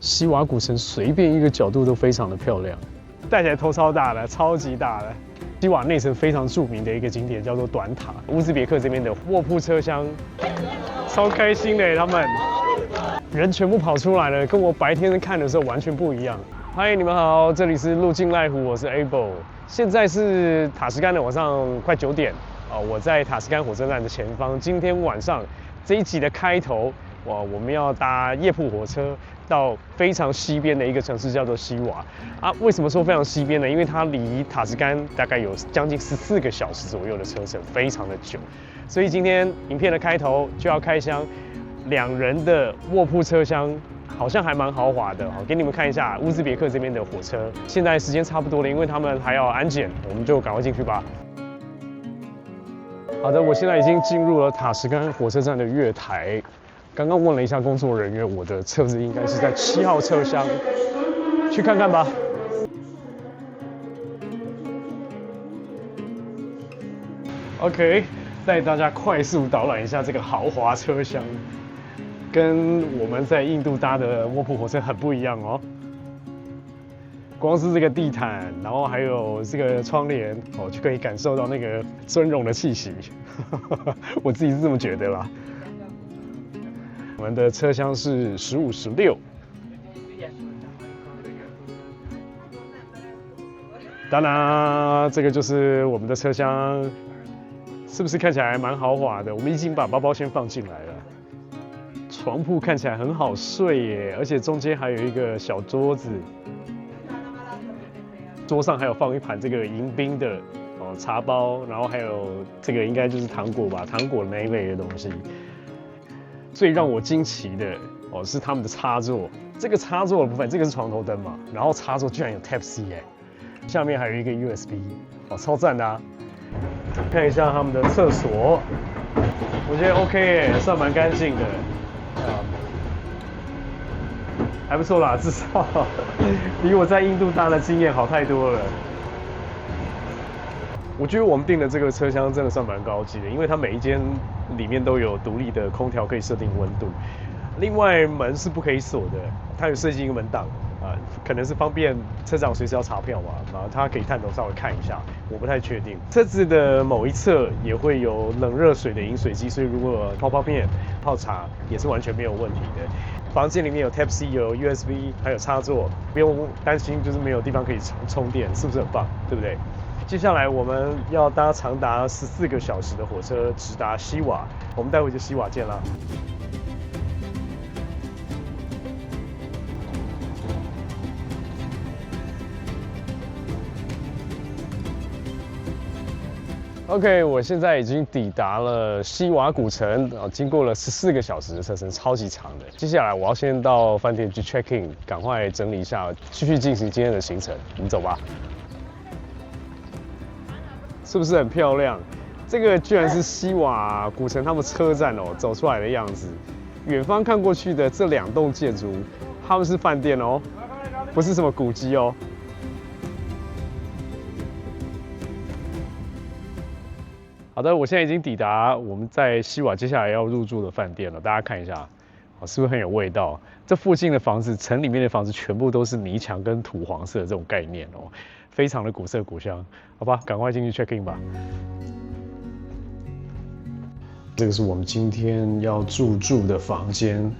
西瓦古城随便一个角度都非常的漂亮，戴起来头超大的，超级大的。西瓦内城非常著名的一个景点叫做短塔，乌兹别克这边的卧铺车厢，超开心的，他们人全部跑出来了，跟我白天看的时候完全不一样。嗨，你们好，这里是路径濑湖，我是 Able， 现在是塔什干的晚上快9点啊，我在塔什干火车站的前方。今天晚上这一集的开头，哇，我们要搭夜铺火车到非常西边的一个城市，叫做西瓦啊。为什么说非常西边呢？因为它离塔什干大概有将近14个小时左右的车程，非常的久。所以今天影片的开头就要开箱2人的卧铺车厢。好像还蛮豪华的，好，给你们看一下乌兹别克这边的火车。现在时间差不多了，因为他们还要安检，我们就赶快进去吧。好的，我现在已经进入了塔什干火车站的月台。刚刚问了一下工作人员，我的车子应该是在7号车厢，去看看吧。OK， 带大家快速导览一下这个豪华车厢。跟我们在印度搭的卧铺火车很不一样哦。光是这个地毯，然后还有这个窗帘，哦，就可以感受到那个尊荣的气息。我自己是这么觉得啦。我们的车厢是15、16。当然，这个就是我们的车厢，是不是看起来蛮豪华的？我们已经把包包先放进来了。床铺看起来很好睡耶，而且中间还有一个小桌子，桌上还有放一盘这个迎宾的茶包，然后还有这个应该就是糖果吧，糖果那一类的东西。最让我惊奇的是他们的插座，这个插座的部分，这个是床头灯嘛，然后插座居然有 Type C 耶，下面还有一个 USB， 超赞的啊！看一下他们的厕所，我觉得 OK 耶，算蛮干净的。还不错啦，至少比我在印度搭的经验好太多了。我觉得我们订的这个车厢真的算蛮高级的，因为它每一间里面都有独立的空调可以设定温度。另外门是不可以锁的，它有设计一个门档啊，可能是方便车长随时要查票嘛，然后他可以探头稍微看一下，我不太确定。车子的某一侧也会有冷热水的饮水机，所以如果泡泡面、泡茶也是完全没有问题的。房间里面有 Type C， 有 USB， 还有插座，不用担心就是没有地方可以充电，是不是很棒？对不对？接下来我们要搭长达14个小时的火车直达西瓦，我们待会就西瓦见啦。OK， 我现在已经抵达了西瓦古城，经过了14个小时的车程，超级长的。接下来我要先到饭店去 check in， 赶快整理一下，继续进行今天的行程。我们走吧。是不是很漂亮？这个居然是西瓦古城他们车站走出来的样子。远方看过去的这2栋建筑，他们是饭店哦，不是什么古迹哦。好的，我现在已经抵达我们在西瓦接下来要入住的饭店了。大家看一下，是不是很有味道？这附近的房子，城里面的房子全部都是泥墙跟土黄色的这种概念哦，非常的古色古香。好吧，赶快进去 check in 吧。这个是我们今天要入住的房间。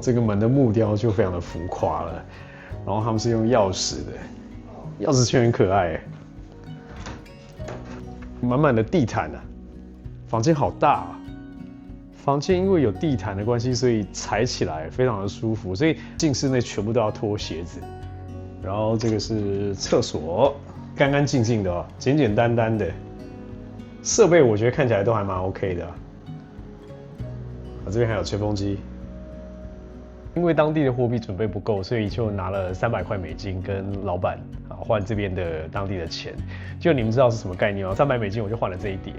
这个门的木雕就非常的浮夸了，然后他们是用钥匙的，钥匙圈很可爱耶。满满的地毯啊，房间好大啊！房间因为有地毯的关系，所以踩起来非常的舒服，所以进室内全部都要脱鞋子。然后这个是厕所，干干净净的哦，简简单单的。设备我觉得看起来都还蛮 OK 的啊。这边还有吹风机。因为当地的货币准备不够，所以就拿了300块美金跟老板换这边的当地的钱。就你们知道是什么概念吗？300美金我就换了这一叠，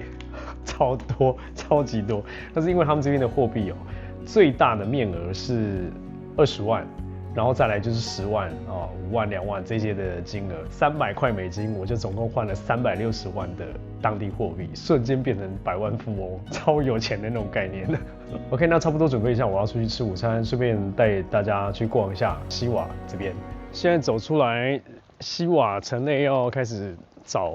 超多，超级多。但是因为他们这边的货币最大的面额是20万，然后再来就是10万啊、5万、2万这些的金额，300块美金，我就总共换了360万的当地货币，瞬间变成百万富翁，超有钱的那种概念。OK， 那差不多准备一下，我要出去吃午餐，顺便带大家去逛一下西瓦这边。现在走出来西瓦城内要开始找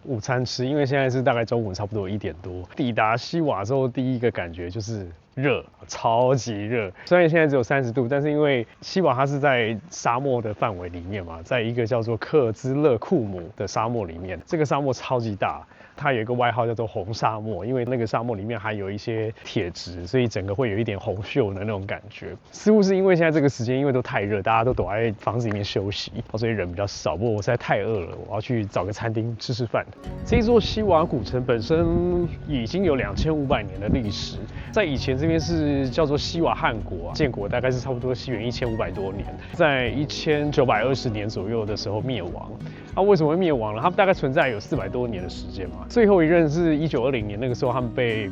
午餐吃，因为现在是大概中午差不多1点多。抵达西瓦之后，第一个感觉就是热，超级热。虽然现在只有30度，但是因为西瓦它是在沙漠的范围里面嘛，在一个叫做克兹勒库姆的沙漠里面，这个沙漠超级大。它有一个外号叫做红沙漠，因为那个沙漠里面还有一些铁质，所以整个会有一点红锈的那种感觉。似乎是因为现在这个时间，因为都太热，大家都躲在房子里面休息，所以人比较少。不过我实在太饿了，我要去找个餐厅吃饭。这座西瓦古城本身已经有2500年的历史，在以前这边是叫做西瓦汗国，建国大概是差不多西元1500多年，在1920年左右的时候灭亡。那为什么会灭亡呢？他们大概存在有400多年的时间嘛。最后一任是1920年，那个时候他们被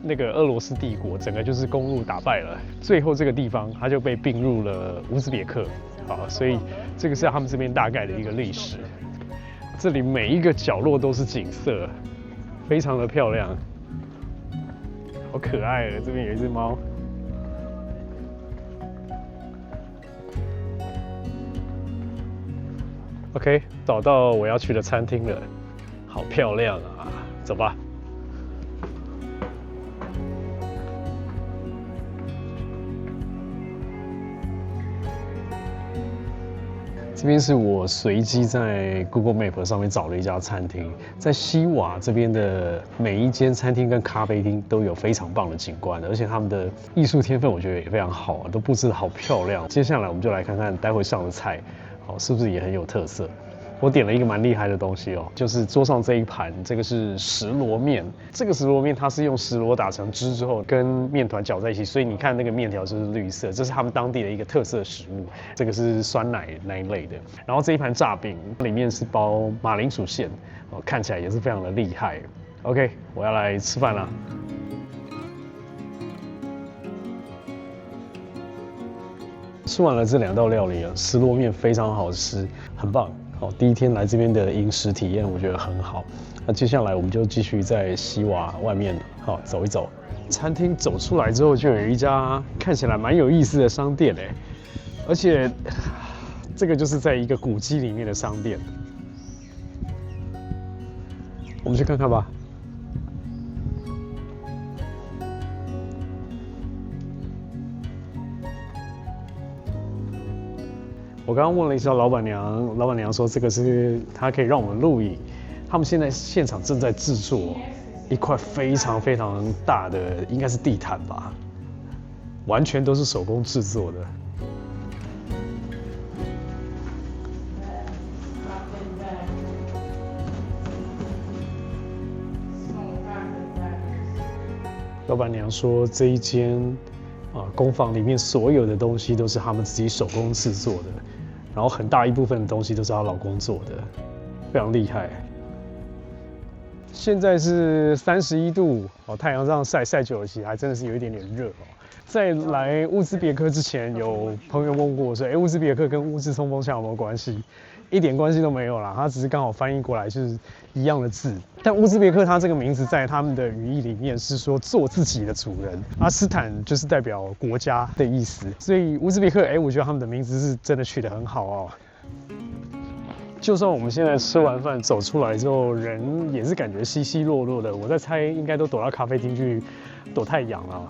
那个俄罗斯帝国整个就是攻入打败了，最后这个地方它就被并入了乌兹别克，所以这个是他们这边大概的一个历史。这里每一个角落都是景色，非常的漂亮，好可爱啊！这边有一只猫。OK， 找到我要去的餐厅了，好漂亮啊！走吧。这边是我随机在 Google Map 上面找了一家餐厅，在西瓦这边的每一间餐厅跟咖啡厅都有非常棒的景观，而且他们的艺术天分我觉得也非常好，都布置得好漂亮。接下来我们就来看看待会上的菜。是不是也很有特色？我点了一个蛮厉害的东西哦，就是桌上这一盘，这个是石螺面。这个石螺面它是用石螺打成汁之后，跟面团搅在一起，所以你看那个面条就是绿色，这是他们当地的一个特色食物。这个是酸奶那一类的。然后这一盘炸饼里面是包马铃薯馅，看起来也是非常的厉害。OK， 我要来吃饭了。吃完了这2道料理啊，石螺面非常好吃，很棒。第一天来这边的饮食体验我觉得很好。那接下来我们就继续在西瓦外面走一走。餐厅走出来之后，就有一家看起来蛮有意思的商店而且这个就是在一个古迹里面的商店，我们去看看吧。我刚刚问了一下老板娘，老板娘说这个是她可以让我们录影。他们现在现场正在制作一块非常非常大的，应该是地毯吧，完全都是手工制作的。老板娘说这一间工坊里面所有的东西都是他们自己手工制作的。然后很大一部分的东西都是她老公做的，非常厉害。现在是31度太阳这样晒久了，其实还真的是有一点点热在来乌兹别克之前，有朋友问过我说，乌兹别克跟乌兹冲锋枪有没有关系？一点关系都没有啦，它只是刚好翻译过来就是一样的字。但乌兹别克它这个名字在他们的语义里面是说做自己的主人，阿斯坦就是代表国家的意思，所以乌兹别克我觉得他们的名字是真的取得很好就算我们现在吃完饭走出来之后，人也是感觉稀稀落落的，我在猜应该都躲到咖啡厅去躲太阳了。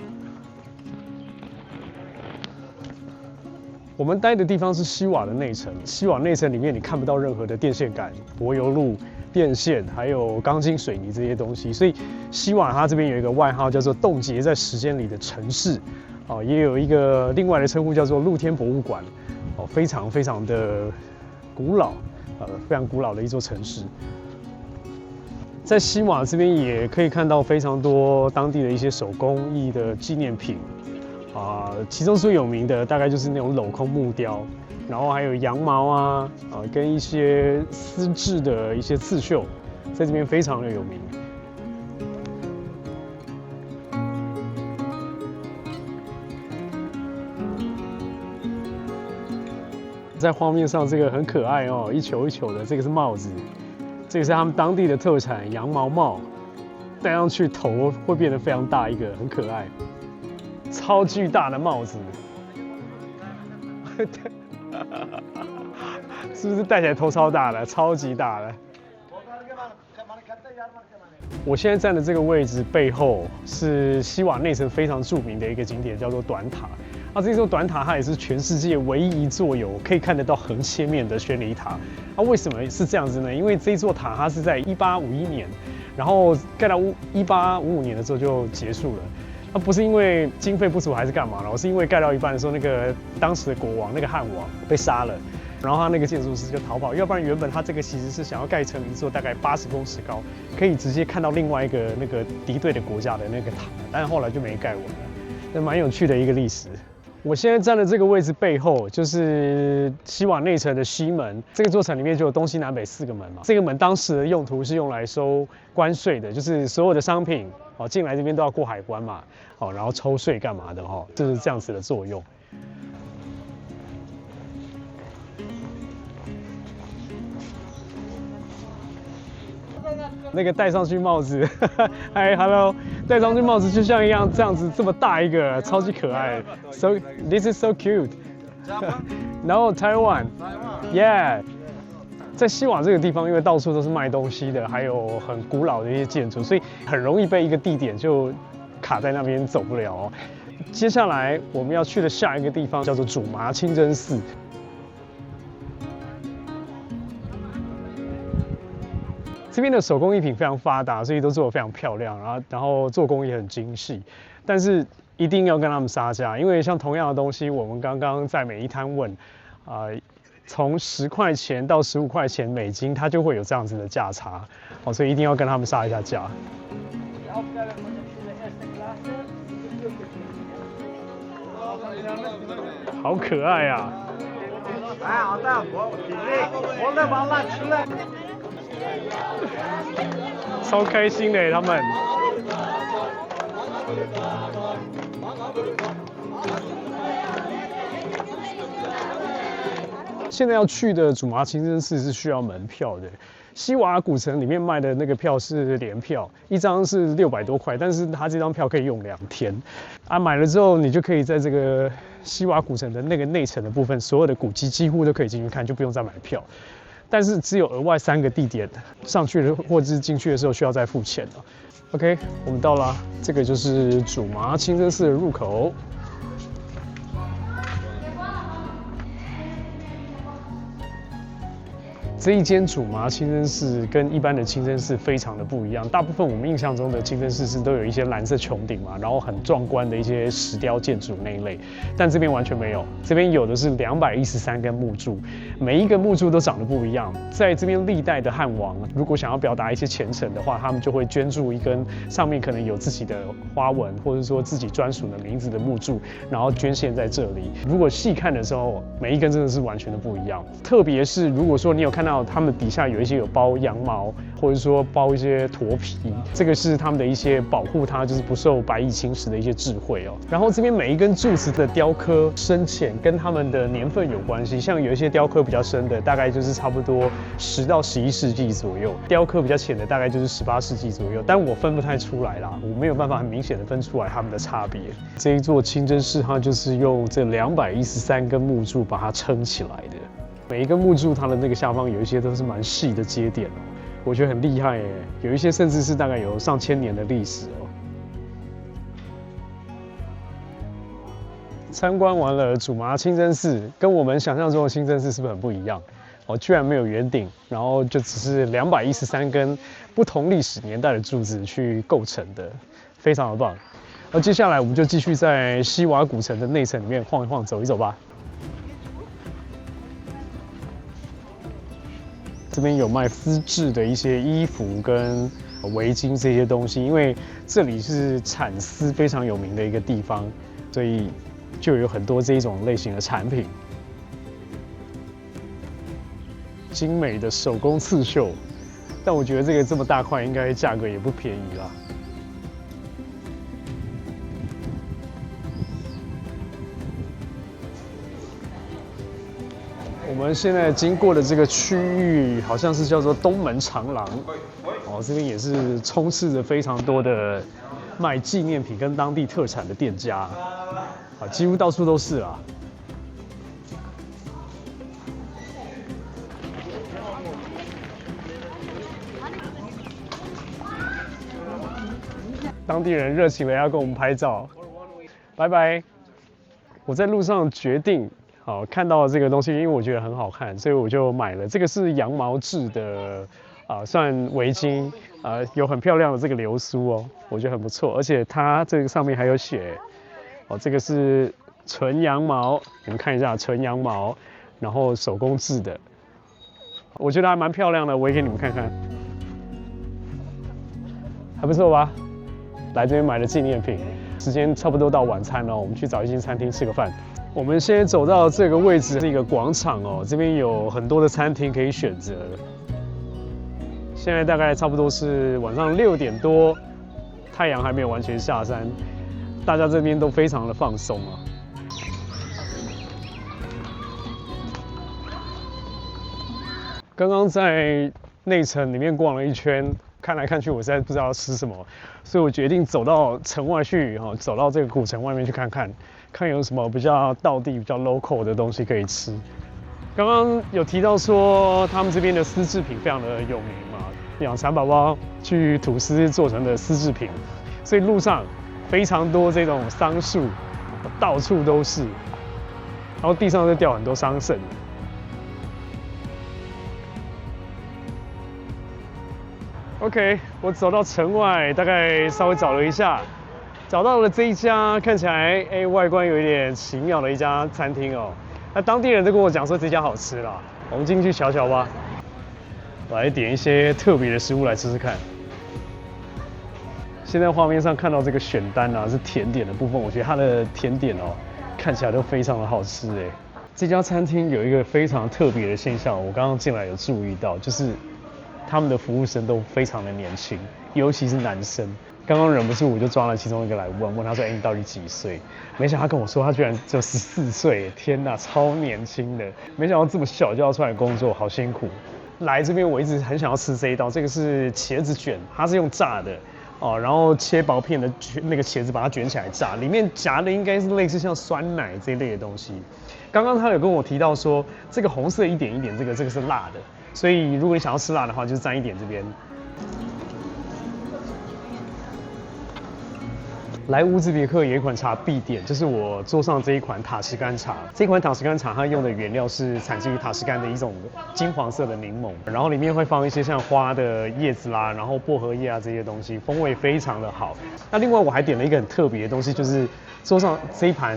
我们待的地方是西瓦的内城，西瓦内城里面你看不到任何的电线杆、柏油路、电线，还有钢筋水泥这些东西，所以西瓦它这边有一个外号叫做冻结在时间里的城市，也有一个另外的称呼叫做露天博物馆，非常非常的古老，非常古老的一座城市。在西瓦这边也可以看到非常多当地的一些手工艺的纪念品。其中最有名的大概就是那种镂空木雕，然后还有羊毛跟一些丝质的一些刺绣，在这边非常的有名。在画面上这个很可爱哦，一球一球的，这个是帽子，这个是他们当地的特产羊毛帽，戴上去头会变得非常大一个，很可爱，超巨大的帽子，是不是戴起来头超大的，超级大的？我现在站的这个位置背后是西瓦内城非常著名的一个景点，叫做短塔。这座短塔它也是全世界唯一一座有可以看得到横切面的宣礼塔。为什么是这样子呢？因为这座塔它是在1851年，然后盖到1855年的时候就结束了。那不是因为经费不足还是干嘛了，是因为盖到一半的时候，那个当时的国王那个汉王被杀了。然后他那个建筑师就逃跑，要不然原本他这个其实是想要盖成一座大概80公尺高，可以直接看到另外一个那个敌对的国家的那个塔，但是后来就没盖完了，那蛮有趣的一个历史。我现在站的这个位置背后就是西瓦内城的西门，这个座城里面就有东西南北4个门嘛。这个门当时的用途是用来收关税的，就是所有的商品进来这边都要过海关嘛，然后抽税干嘛的就是这样子的作用。那个戴上去帽子，嗨 ，hello， 戴上去帽子就像一样这样子这么大一个，超级可爱。So this is so cute. No Taiwan. Yeah. 在西瓦这个地方，因为到处都是卖东西的，还有很古老的一些建筑，所以很容易被一个地点就卡在那边走不了。接下来我们要去的下一个地方叫做主麻清真寺。这边的手工艺品非常发达，所以都做得非常漂亮，然后做工也很精细，但是一定要跟他们杀价，因为像同样的东西，我们刚刚在每一摊问，从10块钱到15块钱美金，它就会有这样子的价差，所以一定要跟他们杀一下价。好可爱啊！超开心的，他们。现在要去的主麻清真寺是需要门票的。西瓦古城里面卖的那个票是联票，一张是600多块，但是它这张票可以用2天。买了之后，你就可以在这个西瓦古城的那个内城的部分，所有的古迹几乎都可以进去看，就不用再买票。但是只有额外3个地点上去或者是进去的时候需要再付钱的。OK， 我们到了，这个就是主麻清真寺的入口。这一间主麻清真寺跟一般的清真寺非常的不一样。大部分我们印象中的清真寺是都有一些蓝色穹顶嘛，然后很壮观的一些石雕建筑那一类，但这边完全没有。这边有的是213根木柱，每一个木柱都长得不一样。在这边历代的汉王，如果想要表达一些虔诚的话，他们就会捐助一根上面可能有自己的花纹，或者说自己专属的名字的木柱，然后捐献在这里。如果细看的时候，每一根真的是完全的不一样。特别是如果说你有看到他们底下有一些有包羊毛，或者说包一些驼皮，这个是他们的一些保护它就是不受白蚁侵蚀的一些智慧哦。然后这边每一根柱子的雕刻深浅跟他们的年份有关系，像有一些雕刻比较深的，大概就是差不多10到11世纪左右；雕刻比较浅的，大概就是18世纪左右。但我分不太出来啦，我没有办法很明显的分出来它们的差别。这一座清真寺它就是用这213根木柱把它撑起来的。每一根木柱它的那个下方有一些都是蛮细的接点哦，我觉得很厉害耶，有一些甚至是大概有上千年的历史哦。参观完了主麻清真寺，跟我们想象中的清真寺是不是很不一样？居然没有圆顶，然后就只是213根不同历史年代的柱子去构成的，非常的棒。那接下来我们就继续在西瓦古城的内城里面晃一晃、走一走吧。这边有卖丝质的一些衣服跟围巾这些东西，因为这里是产丝非常有名的一个地方，所以就有很多这一种类型的产品。精美的手工刺绣，但我觉得这个这么大块，应该价格也不便宜啦。我们现在经过的这个区域好像是叫做东门长廊，哦，这边也是充斥着非常多的卖纪念品跟当地特产的店家，啊，几乎到处都是啦。当地人热情的要跟我们拍照，拜拜。我在路上决定。好，看到这个东西，因为我觉得很好看，所以我就买了。这个是羊毛制的，算围巾，有很漂亮的这个流苏哦，我觉得很不错。而且它这个上面还有写，哦，这个是纯羊毛，你们看一下，纯羊毛，然后手工制的，我觉得还蛮漂亮的，我也给你们看看，还不错吧？来这边买的纪念品，时间差不多到晚餐了，我们去找一间餐厅吃个饭。我们先走到这个位置是一个广场哦，这边有很多的餐厅可以选择。现在大概差不多是晚上6点多，太阳还没有完全下山，大家这边都非常的放松啊。刚刚在内城里面逛了一圈，看来看去，我实在不知道要吃什么，所以我决定走到城外去，走到这个古城外面去看看。看有什么比较道地、比较 local 的东西可以吃。刚刚有提到说，他们这边的丝制品非常的有名嘛，养蚕宝宝去吐丝做成的丝制品，所以路上非常多这种桑树，到处都是，然后地上就掉很多桑葚。OK， 我走到城外，大概稍微找了一下。找到了这一家看起来外观有一点奇妙的一家餐厅哦。那当地人都跟我讲说这家好吃啦，我们进去瞧瞧吧。来点一些特别的食物来吃吃看。现在画面上看到这个选单啊，是甜点的部分，我觉得它的甜点哦看起来都非常的好吃哎。这家餐厅有一个非常特别的现象，我刚刚进来有注意到，就是他们的服务生都非常的年轻，尤其是男生。刚刚忍不住，我就抓了其中一个来问他说：“你到底几岁？”没想到他跟我说他居然只有14岁，天哪，超年轻的！没想到这么小就要出来工作，好辛苦。来这边我一直很想要吃这一道，这个是茄子卷，它是用炸的哦，然后切薄片的那个茄子把它卷起来炸，里面夹的应该是类似像酸奶这一类的东西。刚刚他有跟我提到说，这个红色一点一点，这个是辣的，所以如果你想要吃辣的话，就是沾一点这边。来乌兹别克有一款茶必点，就是我桌上这一款塔什干茶。这款塔什干茶它用的原料是产自于塔什干的一种金黄色的柠檬，然后里面会放一些像花的叶子啦，然后薄荷叶啊这些东西，风味非常的好。那另外我还点了一个很特别的东西，就是桌上这一盘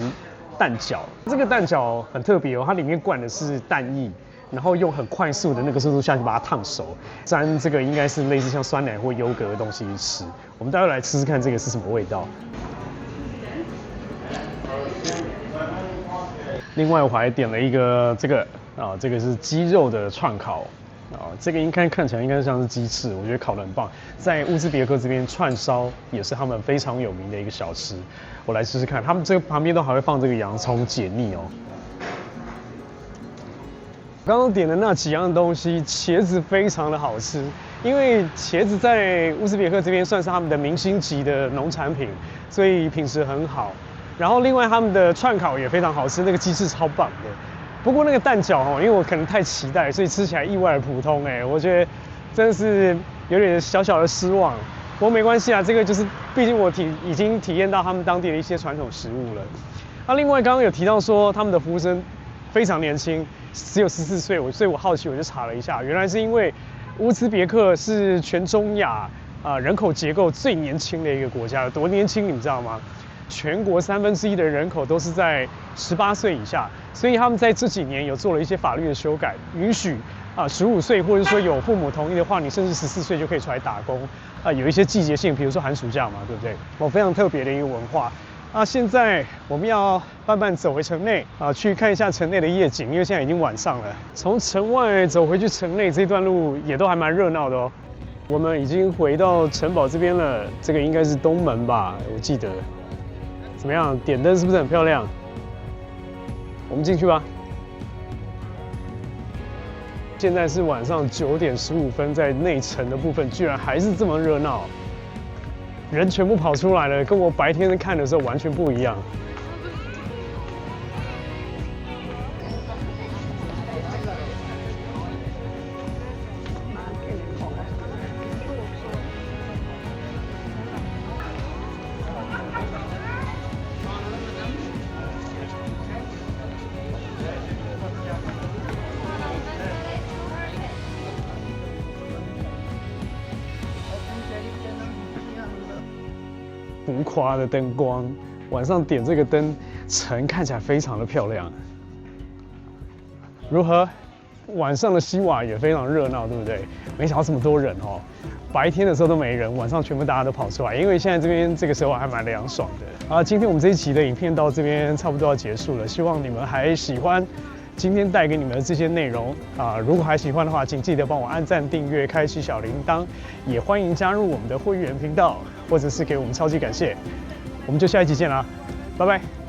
蛋饺。这个蛋饺很特别哦，它里面灌的是蛋液。然后用很快速的那个速度下去把它烫熟，沾这个应该是类似像酸奶或优格的东西吃。我们待会来吃吃看这个是什么味道。另外我还点了一个这个这个是鸡肉的串烤这个应该看起来应该像是鸡翅，我觉得烤得很棒。在乌兹别克这边串烧也是他们非常有名的一个小吃，我来试试看。他们这个旁边都还会放这个洋葱解腻哦。刚刚点的那几样东西，茄子非常的好吃，因为茄子在乌兹别克这边算是他们的明星级的农产品，所以品质很好。然后另外他们的串烤也非常好吃，那个鸡翅超棒的。不过那个蛋饺因为我可能太期待，所以吃起来意外的普通我觉得真的是有点小小的失望。不过没关系啊，这个就是毕竟我已经体验到他们当地的一些传统食物了。那另外刚刚有提到说他们的服务生非常年轻。只有14岁，所以我好奇，我就查了一下，原来是因为乌兹别克是全中亚人口结构最年轻的一个国家，有多年轻你知道吗？全国1/3的人口都是在18岁以下，所以他们在这几年有做了一些法律的修改，允许15岁或者说有父母同意的话，你甚至14岁就可以出来打工有一些季节性，比如说寒暑假嘛，对不对？非常特别的一个文化。现在我们要慢慢走回城内去看一下城内的夜景，因为现在已经晚上了。从城外走回去城内这段路也都还蛮热闹的哦。我们已经回到城堡这边了，这个应该是东门吧，我记得。怎么样？点灯是不是很漂亮？我们进去吧。现在是晚上9点15分，在内城的部分居然还是这么热闹，人全部跑出来了，跟我白天看的时候完全不一样。浮夸的灯光，晚上点这个灯，城看起来非常的漂亮。如何？晚上的西瓦也非常热闹，对不对？没想到这么多人哦，白天的时候都没人，晚上全部大家都跑出来，因为现在这边这个时候还蛮凉爽的。啊，今天我们这一期的影片到这边差不多要结束了，希望你们还喜欢今天带给你们的这些内容啊。如果还喜欢的话，请记得帮我按赞、订阅、开启小铃铛，也欢迎加入我们的会员频道，或者是给我们超级感谢。我们就下一集见啦，拜拜。